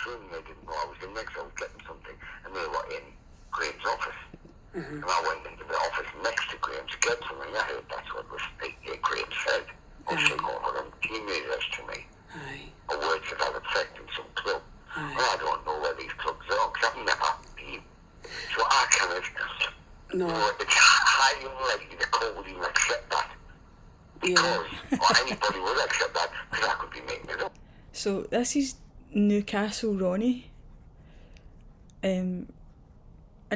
room and they didn't know I was in there because I was getting something, and they were in Graham's office. And I went into the office next to Graham to get something. I heard that's what Graham said. I'll take over and he made this to me. A word to that effect in some club. And I don't know where these clubs are because I've never been. So I cannot. No. It's highly unlikely the court would even accept that. Because, or anybody would accept that, because I could be making it up. So this is Newcastle Ronnie. In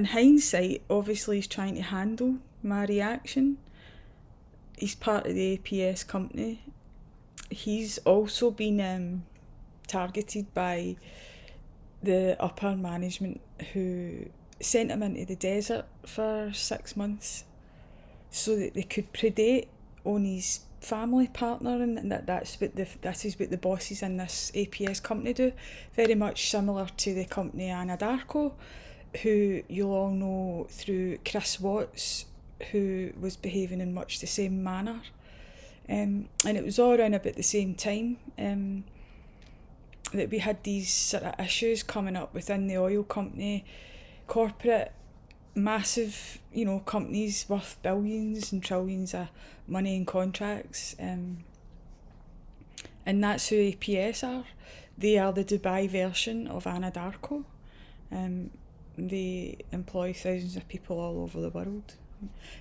hindsight, obviously he's trying to handle my reaction. He's part of the APS company. He's also been targeted by the upper management who sent him into the desert for 6 months so that they could predate on his family partner, and this is what the bosses in this APS company do. Very much similar to the company Anadarko, who you'll all know through Chris Watts, who was behaving in much the same manner. And it was all around about the same time that we had these sort of issues coming up within the oil company, corporate, massive, companies worth billions and trillions of money and contracts. And that's who APS are. They are the Dubai version of Anadarko. They employ thousands of people all over the world.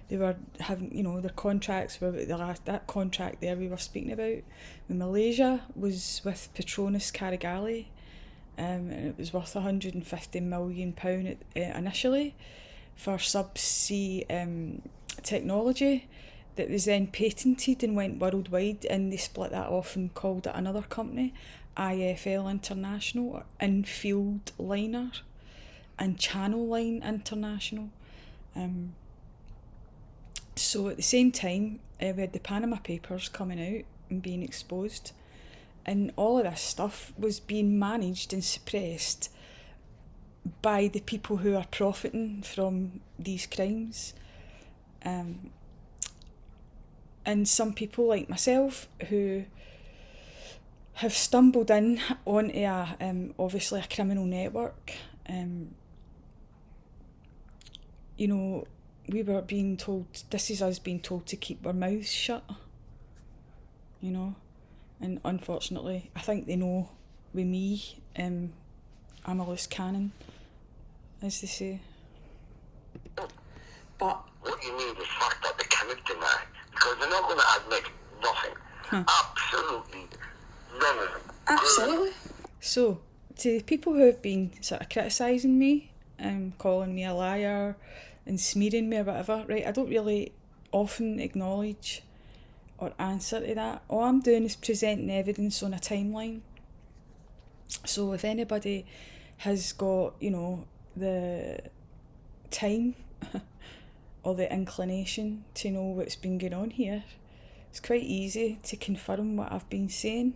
They were having, their contracts were that contract there we were speaking about in Malaysia was with Petronas Carigali, and it was worth £150 million initially for subsea technology that was then patented and went worldwide, and they split that off and called it another company, IFL International, Infield Liner and Channel Line International. So at the same time, we had the Panama Papers coming out and being exposed, and all of this stuff was being managed and suppressed by the people who are profiting from these crimes. And some people like myself who have stumbled in onto obviously a criminal network. We were being told, this is us being told to keep our mouths shut, and unfortunately, I think they know with me, I'm a loose cannon, as they say. But what you need is fact that they cannot deny, because they're not going to admit nothing. Absolutely none of them. absolutely. So, to the people who have been sort of criticising me, calling me a liar and smearing me or whatever, right, I don't really often acknowledge or answer to that. All I'm doing is presenting evidence on a timeline. So if anybody has got, the time or the inclination to know what's been going on here, it's quite easy to confirm what I've been saying.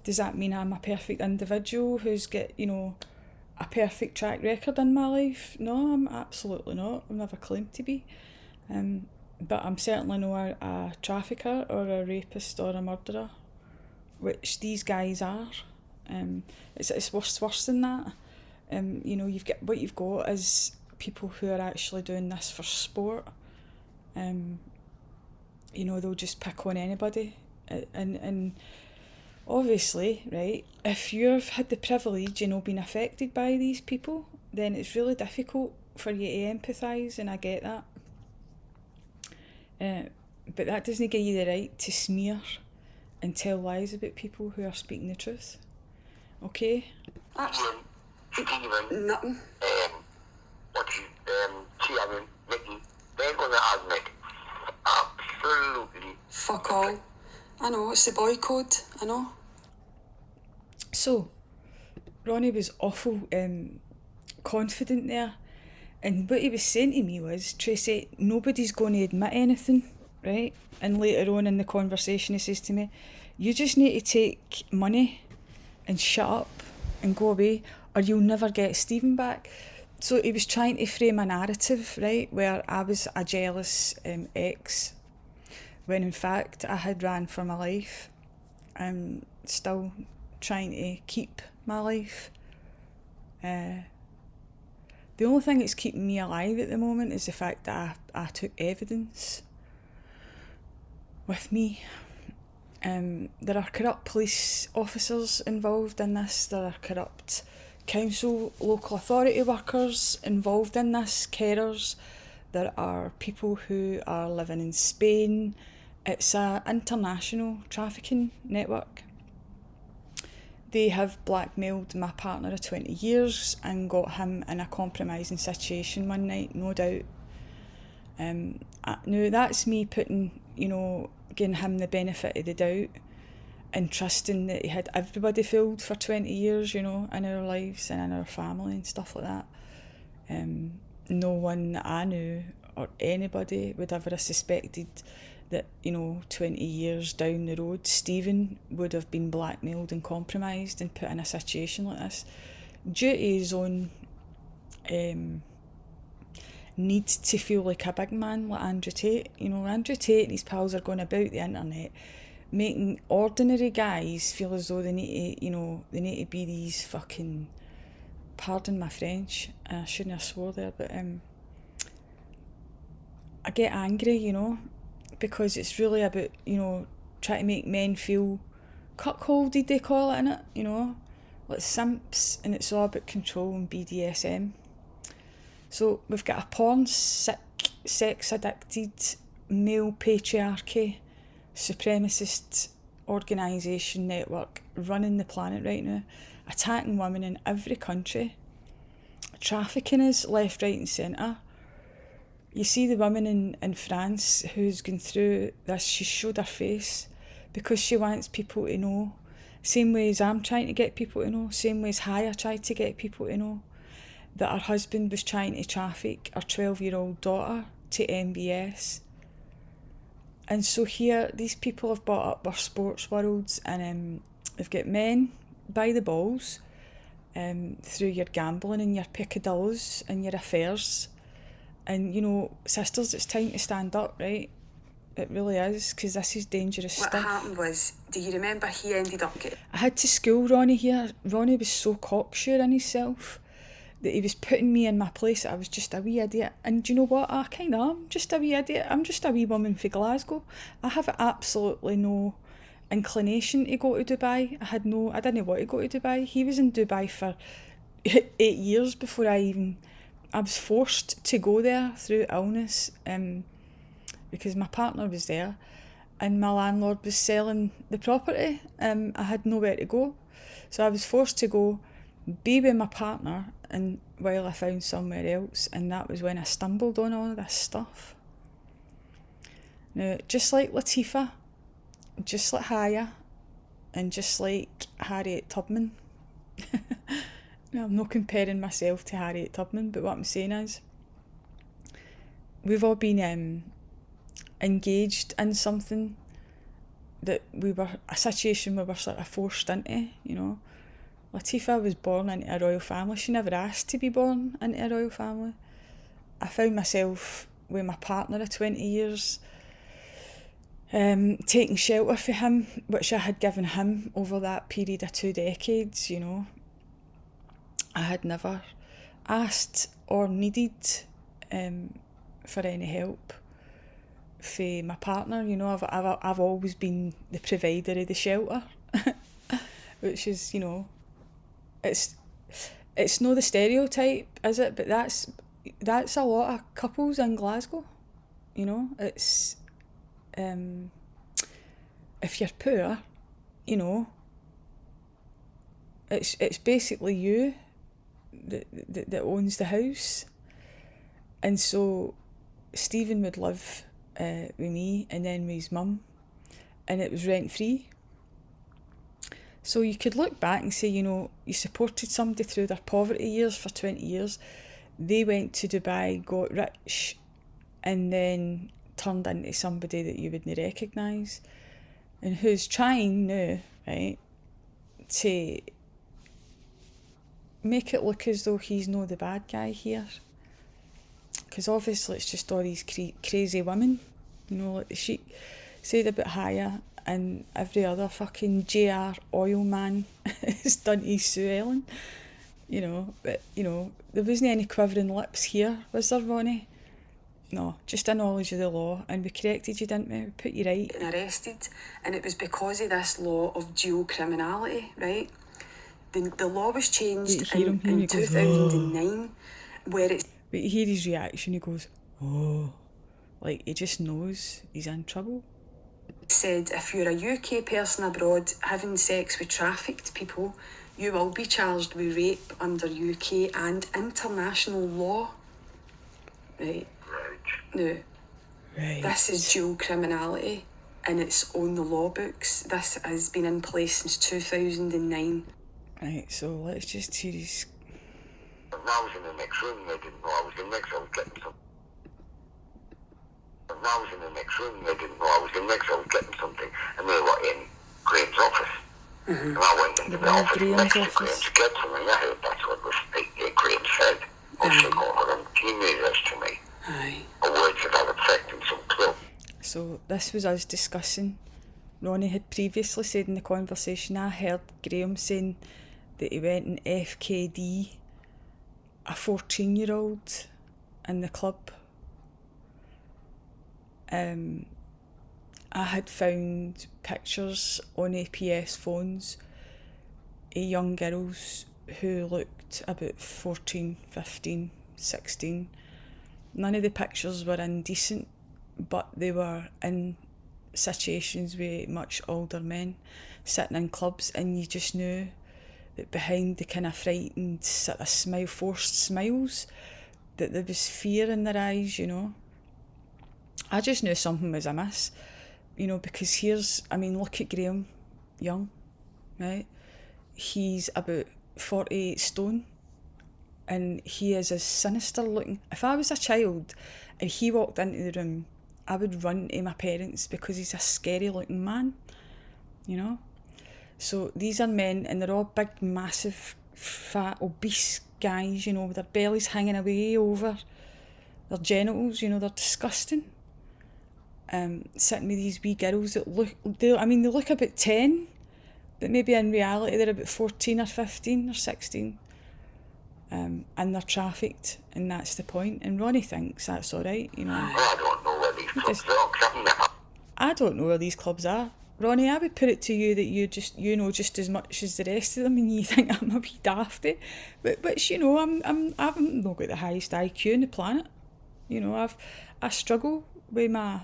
Does that mean I'm a perfect individual who's got, a perfect track record in my life? No, I'm absolutely not. I've never claimed to be. But I'm certainly not a trafficker or a rapist or a murderer, which these guys are. It's worse than that. You've got is people who are actually doing this for sport. They'll just pick on anybody, and obviously, right, if you've had the privilege, been affected by these people, then it's really difficult for you to empathise, and I get that. But that doesn't give you the right to smear and tell lies about people who are speaking the truth. Okay? Stephen, Nothing. Mickey, they're going to admit absolutely Fuck all. I know, it's the boy code, I know. So, Ronnie was awful confident there, and what he was saying to me was, Tracy, nobody's going to admit anything, right? And later on in the conversation he says to me, you just need to take money and shut up and go away, or you'll never get Stephen back. So he was trying to frame a narrative, right, where I was a jealous ex, when in fact I had ran for my life. I'm still trying to keep my life. The only thing that's keeping me alive at the moment is the fact that I took evidence with me. There are corrupt police officers involved in this. There are corrupt council, local authority workers involved in this, carers. There are people who are living in Spain. It's an international trafficking network. They have blackmailed my partner of 20 years and got him in a compromising situation one night, no doubt. Now that's me putting, giving him the benefit of the doubt and trusting that he had everybody fooled for 20 years, in our lives and in our family and stuff like that. No one that I knew or anybody would ever have suspected that, 20 years down the road, Stephen would have been blackmailed and compromised and put in a situation like this. Due to his own need to feel like a big man like Andrew Tate. Andrew Tate and his pals are going about the internet making ordinary guys feel as though they need to be these fucking, pardon my French, I shouldn't have swore there, but I get angry, because it's really about, trying to make men feel cuckolded, they call it, innit, like simps, and it's all about control and BDSM. So we've got a porn sick, sex addicted, male patriarchy, supremacist organisation network running the planet right now, attacking women in every country, trafficking us left, right and centre. You see the woman in France who's gone through this, she showed her face because she wants people to know, same way as I'm trying to get people to know, same way as Haya tried to get people to know, that her husband was trying to traffic her 12-year-old daughter to MBS. And so here, these people have bought up our sports worlds, and they've got men by the balls through your gambling and your peccadillos and your affairs. And, sisters, it's time to stand up, right? It really is, because this is dangerous stuff. What happened was, do you remember he ended up getting... I had to school Ronnie here. Ronnie was so cocksure in himself that he was putting me in my place. I was just a wee idiot. And do you know what? I kind of am just a wee idiot. I'm just a wee woman from Glasgow. I have absolutely no inclination to go to Dubai. I didn't want to go to Dubai. He was in Dubai for 8 years before I was forced to go there through illness, because my partner was there and my landlord was selling the property. I had nowhere to go. So I was forced to go be with my partner and while I found somewhere else, and that was when I stumbled on all of this stuff. Now, just like Latifah, just like Haya, and just like Harriet Tubman, now, I'm not comparing myself to Harriet Tubman, but what I'm saying is we've all been engaged in something that a situation we were sort of forced into, Latifah was born into a royal family. She never asked to be born into a royal family. I found myself with my partner of 20 years, taking shelter for him, which I had given him over that period of 2 decades, I had never asked or needed for any help for my partner. I've always been the provider of the shelter, which is, it's not the stereotype, is it? But that's a lot of couples in Glasgow. It's if you're poor, it's basically you that owns the house. And so Stephen would live with me and then with his mum, and it was rent free. So you could look back and say, you supported somebody through their poverty years for 20 years. They went to Dubai, got rich, and then turned into somebody that you wouldn't recognise, and who's trying now, right, to make it look as though he's not the bad guy here. Because obviously it's just all these crazy women, like the Sheik said about Haya. and every other fucking JR oil man has done to Sue Ellen. You know, but, you know, there wasn't any quivering lips here, was there, Ronnie? No, just a knowledge of the law, and we corrected you, didn't we? We put you right. And arrested, and it was because of this law of dual criminality, right? The law was changed in 2009, where it's... But you hear his reaction, he goes, oh, like he just knows he's in trouble. Said if you're a UK person abroad having sex with trafficked people, you will be charged with rape under UK and international law. Right? No. Right. This is dual criminality, and it's on the law books. This has been in place since 2009. Right, so let's just hear his... And I was in the next room, they didn't know I was in next, I was getting some... And I was in the next room, they didn't know I was in next, I was getting something, and they were in Graham's office. And I went into the office next to Graham to get something. I heard that's what Graham said. I'll take over him. He knew this to me. Aye. A words that had affected some clue. So this was us discussing. Ronnie had previously said in the conversation, I heard Graham saying that he went and FKD a 14-year-old in the club. I had found pictures on APS phones of young girls who looked about 14, 15, 16. None of the pictures were indecent, but they were in situations with much older men sitting in clubs, and you just knew that behind the kind of frightened sort of forced smiles, that there was fear in their eyes, you know. I just knew something was amiss, you know, because look at Graham Young, right? He's about 48 stone, and he is as sinister looking. If I was a child and he walked into the room, I would run to my parents because he's a scary looking man, you know. So these are men, and they're all big, massive, fat, obese guys, you know, with their bellies hanging away over their genitals, you know, they're disgusting. Sitting with these wee girls that they look about 10, but maybe in reality they're about 14 or 15 or 16. And they're trafficked, and that's the point. And Ronnie thinks that's all right, you know. I don't know where these clubs are. I don't know where these clubs are. Ronnie, I would put it to you that you know just as much as the rest of them, and you think I'm a wee dafty. But you know, I've not got the highest IQ on the planet. You know, I struggle with my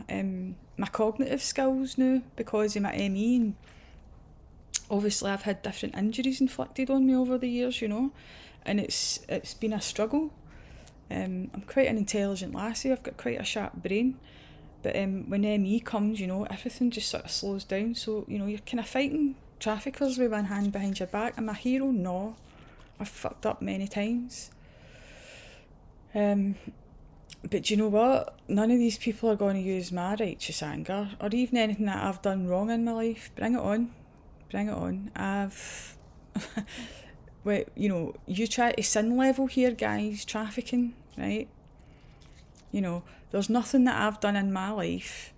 cognitive skills now because of my ME, and obviously I've had different injuries inflicted on me over the years, you know, and it's been a struggle. I'm quite an intelligent lassie, I've got quite a sharp brain, but when ME comes, you know, everything just sort of slows down. So, you know, you're kind of fighting traffickers with one hand behind your back. Am I a hero? No, I've fucked up many times. But you know what? None of these people are going to use my righteous anger or even anything that I've done wrong in my life. Bring it on. Bring it on. Well, you know, you try to sin level here, guys, trafficking, right? You know, there's nothing that I've done in my life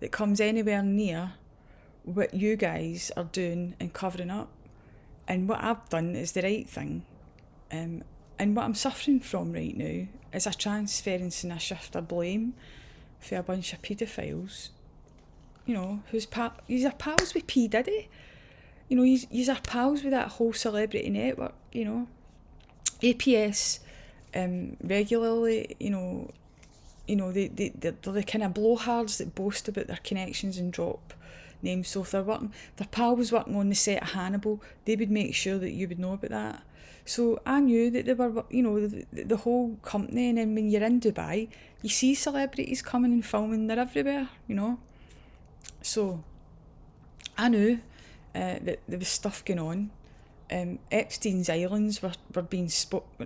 that comes anywhere near what you guys are doing and covering up. And what I've done is the right thing. And what I'm suffering from right now is a transference and a shift of blame for a bunch of paedophiles, you know, who's he's are pals with P. Diddy. You know, he's are pals with that whole celebrity network, you know. APS regularly, you know, they're the kind of blowhards that boast about their connections and drop names. So if their pal was working on the set of Hannibal, they would make sure that you would know about that. So I knew that they were, you know, the whole company. And then when you're in Dubai, you see celebrities coming and filming, they're everywhere, you know. So I knew that there was stuff going on. Epstein's Islands were being talked